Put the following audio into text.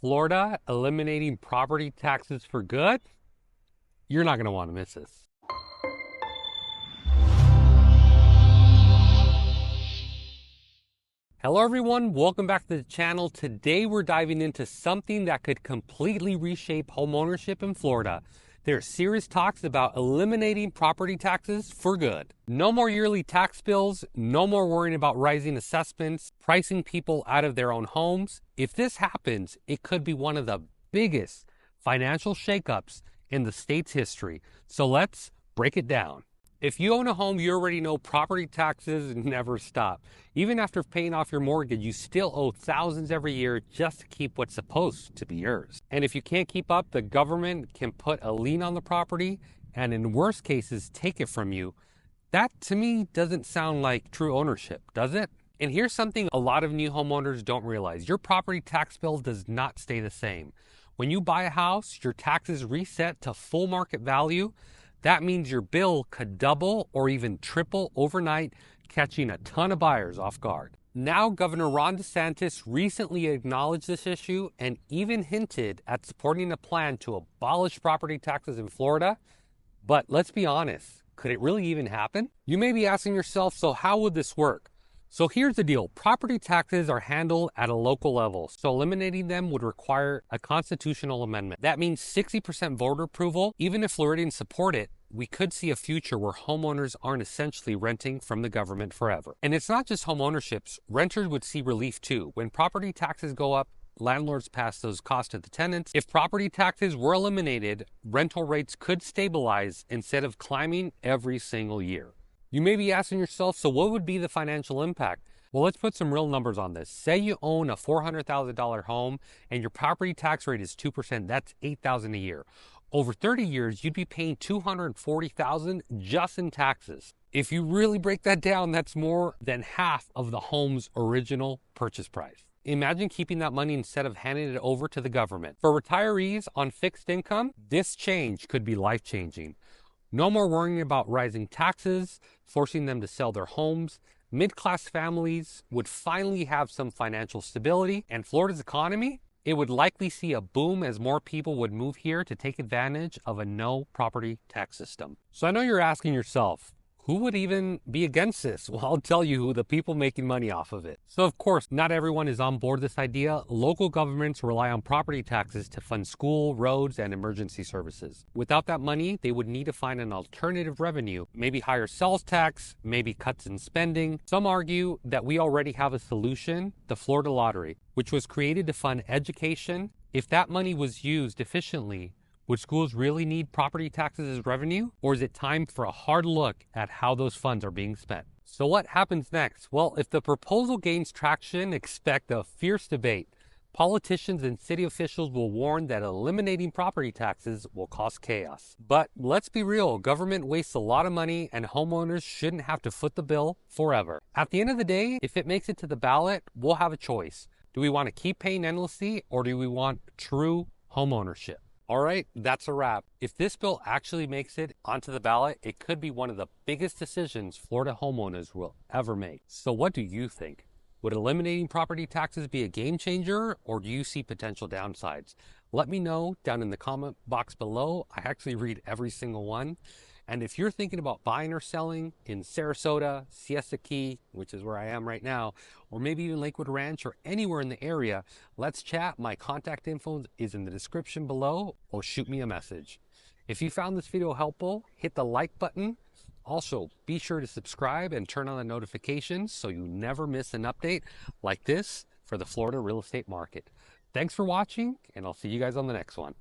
Florida eliminating property taxes for good? You're not going to want to miss this. Hello everyone, welcome back to the channel. Today we're diving into something that could completely reshape homeownership in Florida. There are serious talks about eliminating property taxes for good. No more yearly tax bills, no more worrying about rising assessments, pricing people out of their own homes. If this happens, it could be one of the biggest financial shakeups in the state's history. So let's break it down. If you own a home, you already know property taxes never stop. Even after paying off your mortgage, you still owe thousands every year just to keep what's supposed to be yours. And if you can't keep up, the government can put a lien on the property and in worst cases, take it from you. That to me doesn't sound like true ownership, does it? And here's something a lot of new homeowners don't realize. Your property tax bill does not stay the same. When you buy a house, your taxes reset to full market value. That means your bill could double or even triple overnight, catching a ton of buyers off guard. Now, Governor Ron DeSantis recently acknowledged this issue and even hinted at supporting a plan to abolish property taxes in Florida. But let's be honest, could it really even happen? You may be asking yourself, so how would this work? So here's the deal. Property taxes are handled at a local level, so eliminating them would require a constitutional amendment. That means 60% voter approval. Even if Floridians support it, we could see a future where homeowners aren't essentially renting from the government forever. And it's not just home ownerships. Renters would see relief too. When property taxes go up, landlords pass those costs to the tenants. If property taxes were eliminated, rental rates could stabilize instead of climbing every single year. You may be asking yourself, so what would be the financial impact? Well, let's put some real numbers on this. Say you own a $400,000 home and your property tax rate is 2%. That's $8,000 a year. Over 30 years, you'd be paying $240,000 just in taxes. If you really break that down, that's more than half of the home's original purchase price. Imagine keeping that money instead of handing it over to the government. For retirees on fixed income, this change could be life-changing. No more worrying about rising taxes, forcing them to sell their homes. Mid-class families would finally have some financial stability, and Florida's economy, it would likely see a boom as more people would move here to take advantage of a no property tax system. So I know you're asking yourself, who would even be against this? Well, I'll tell you who, the people making money off of it. So of course, not everyone is on board this idea. Local governments rely on property taxes to fund school, roads, and emergency services. Without that money, they would need to find an alternative revenue, maybe higher sales tax, maybe cuts in spending. Some argue that we already have a solution, the Florida Lottery, which was created to fund education. If that money was used efficiently, would schools really need property taxes as revenue? Or is it time for a hard look at how those funds are being spent? So what happens next? Well, if the proposal gains traction, expect a fierce debate. Politicians and city officials will warn that eliminating property taxes will cause chaos. But let's be real, government wastes a lot of money and homeowners shouldn't have to foot the bill forever. At the end of the day, if it makes it to the ballot, we'll have a choice. Do we want to keep paying endlessly or do we want true homeownership? All right, that's a wrap. If this bill actually makes it onto the ballot, it could be one of the biggest decisions Florida homeowners will ever make. So what do you think? Would eliminating property taxes be a game changer, or do you see potential downsides? Let me know down in the comment box below. I actually read every single one. And if you're thinking about buying or selling in Sarasota, Siesta Key, which is where I am right now, or maybe even Lakewood Ranch or anywhere in the area, let's chat. My contact info is in the description below, or shoot me a message. If you found this video helpful, hit the like button. Also, be sure to subscribe and turn on the notifications so you never miss an update like this for the Florida real estate market. Thanks for watching, and I'll see you guys on the next one.